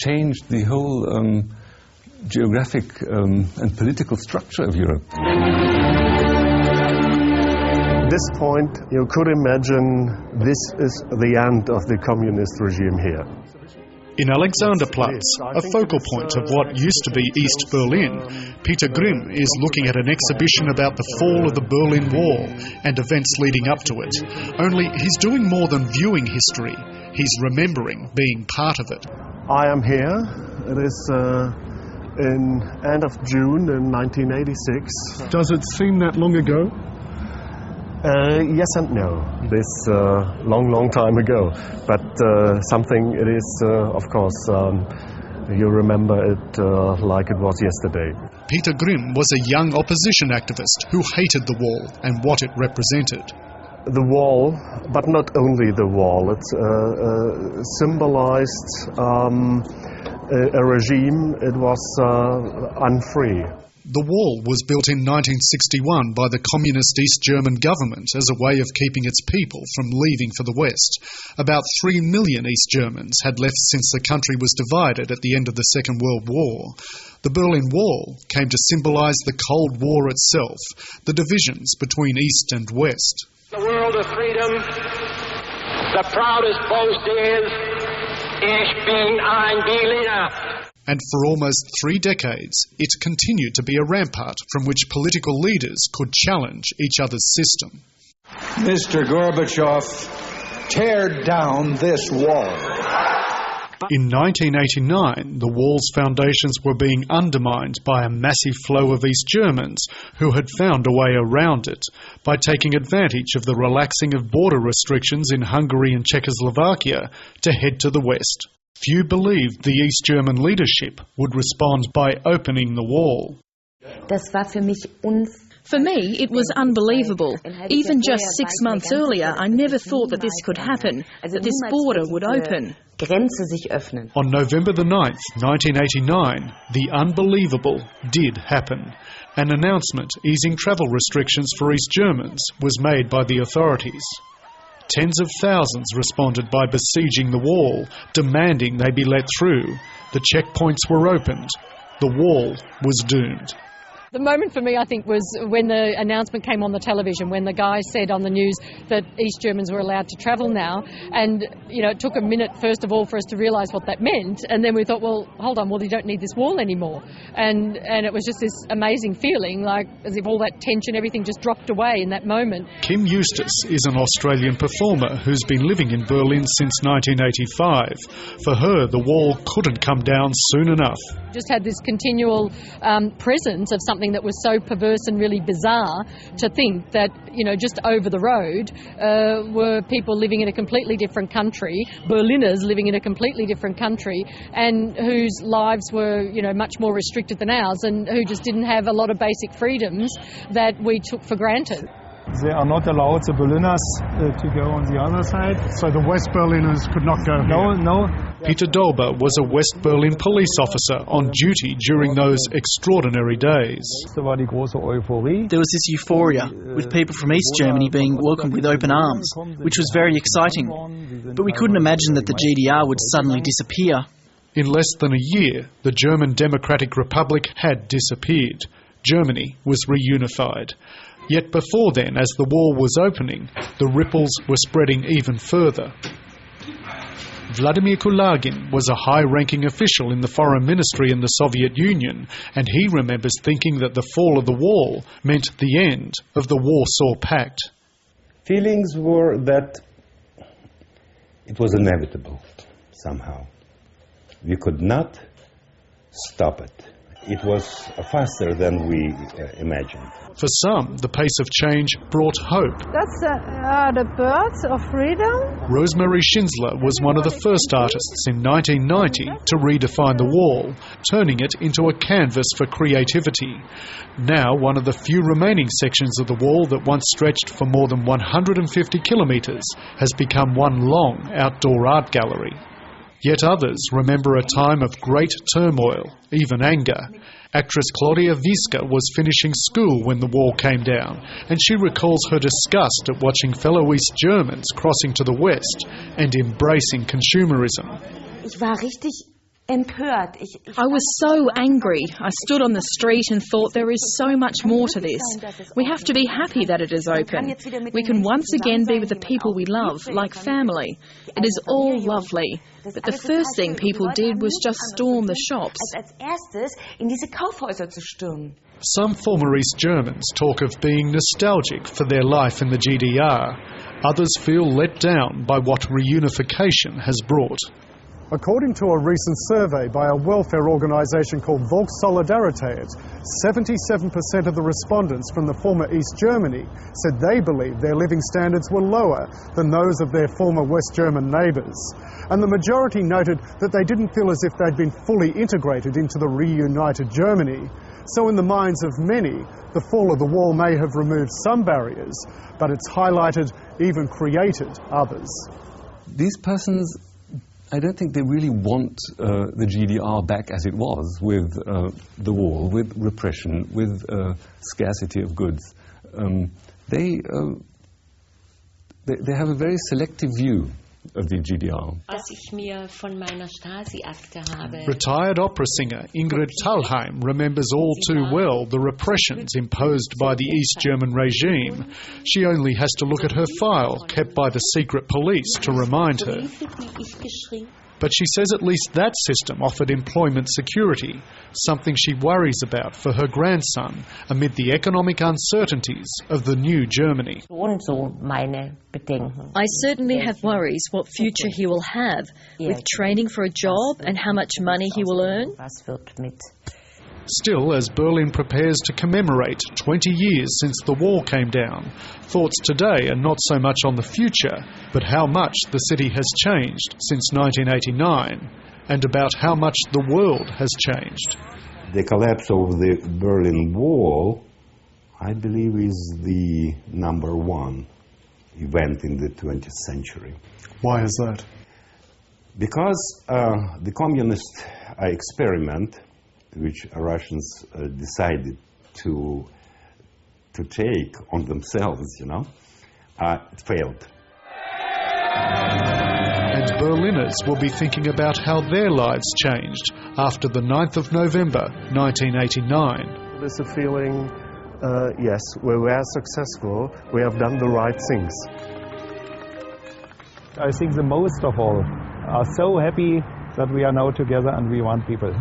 changed the whole geographic and political structure of Europe. At this point, you could imagine this is the end of the communist regime here. In Alexanderplatz, a focal point of what used to be East Berlin, Peter Grimm is looking at an exhibition about the fall of the Berlin Wall and events leading up to it. Only he's doing more than viewing history. He's remembering being part of it. I am here. It is in end of June in 1986. Does it seem that long ago? Yes and no. This long time ago. But something it is, of course, you remember it like it was yesterday. Peter Grimm was a young opposition activist who hated the wall and what it represented. The wall, but not only the wall, it symbolized a regime. It was unfree. The wall was built in 1961 by the communist East German government as a way of keeping its people from leaving for the West. About 3 million East Germans had left since the country was divided at the end of the Second World War. The Berlin Wall came to symbolize the Cold War itself, the divisions between East and West. The world of freedom, the proudest boast is, Ich bin ein Berliner. And for almost 3 decades, it continued to be a rampart from which political leaders could challenge each other's system. Mr. Gorbachev, tear down this wall. In 1989, the wall's foundations were being undermined by a massive flow of East Germans who had found a way around it by taking advantage of the relaxing of border restrictions in Hungary and Czechoslovakia to head to the West. Few believed the East German leadership would respond by opening the wall. For me, it was unbelievable. Even just 6 months earlier, I never thought that this could happen, that this border would open. On November the 9th, 1989, the unbelievable did happen. An announcement easing travel restrictions for East Germans was made by the authorities. Tens of thousands responded by besieging the wall, demanding they be let through. The checkpoints were opened. The wall was doomed. The moment for me, I think, was when the announcement came on the television, when the guy said on the news that East Germans were allowed to travel now. And, it took a minute, first of all, for us to realise what that meant. And then we thought, well, hold on, you don't need this wall anymore. And it was just this amazing feeling, like as if all that tension, everything just dropped away in that moment. Kim Eustice is an Australian performer who's been living in Berlin since 1985. For her, the wall couldn't come down soon enough. Just had this continual presence of something that was so perverse and really bizarre to think that, just over the road were people living in a completely different country, Berliners living in a completely different country, and whose lives were, much more restricted than ours, and who just didn't have a lot of basic freedoms that we took for granted. They are not allowed the Berliners to go on the other side. So the West Berliners could not go here? No. Peter Dolber was a West Berlin police officer on duty during those extraordinary days. There was this euphoria, with people from East Germany being welcomed with open arms, which was very exciting. But we couldn't imagine that the GDR would suddenly disappear. In less than a year, the German Democratic Republic had disappeared. Germany was reunified. Yet before then, as the wall was opening, the ripples were spreading even further. Vladimir Kulagin was a high-ranking official in the foreign ministry in the Soviet Union, and he remembers thinking that the fall of the wall meant the end of the Warsaw Pact. Feelings were that it was inevitable somehow. We could not stop it. It was faster than we imagined. For some, the pace of change brought hope. That's the birds of freedom. Rosemary Schinsler was one of the first artists in 1990 to redefine the wall, turning it into a canvas for creativity. Now, one of the few remaining sections of the wall that once stretched for more than 150 kilometres has become one long outdoor art gallery. Yet others remember a time of great turmoil, even anger. Actress Claudia Weiske was finishing school when the wall came down, and she recalls her disgust at watching fellow East Germans crossing to the West and embracing consumerism. I was so angry. I stood on the street and thought there is so much more to this. We have to be happy that it is open. We can once again be with the people we love, like family. It is all lovely. But the first thing people did was just storm the shops. Some former East Germans talk of being nostalgic for their life in the GDR. Others feel let down by what reunification has brought. According to a recent survey by a welfare organisation called Volkssolidarität, 77% of the respondents from the former East Germany said they believed their living standards were lower than those of their former West German neighbours. And the majority noted that they didn't feel as if they'd been fully integrated into the reunited Germany. So in the minds of many, the fall of the wall may have removed some barriers, but it's highlighted, even created, others. These persons, I don't think they really want the GDR back as it was, with the wall, with repression, with scarcity of goods. They have a very selective view of the GDR. Retired opera singer Ingrid Thalheim remembers all too well the repressions imposed by the East German regime. She only has to look at her file, kept by the secret police, to remind her. But she says at least that system offered employment security, something she worries about for her grandson amid the economic uncertainties of the new Germany. I certainly have worries what future he will have, with training for a job and how much money he will earn. Still, as Berlin prepares to commemorate 20 years since the wall came down, thoughts today are not so much on the future, but how much the city has changed since 1989, and about how much the world has changed. The collapse of the Berlin Wall, I believe, is the number one event in the 20th century. Why is that? Because the communist experiment, which Russians decided to take on themselves, it failed. And Berliners will be thinking about how their lives changed after the 9th of November 1989. There's a feeling, yes, we were successful, we have done the right things. I think the most of all are so happy that we are now together and we want people.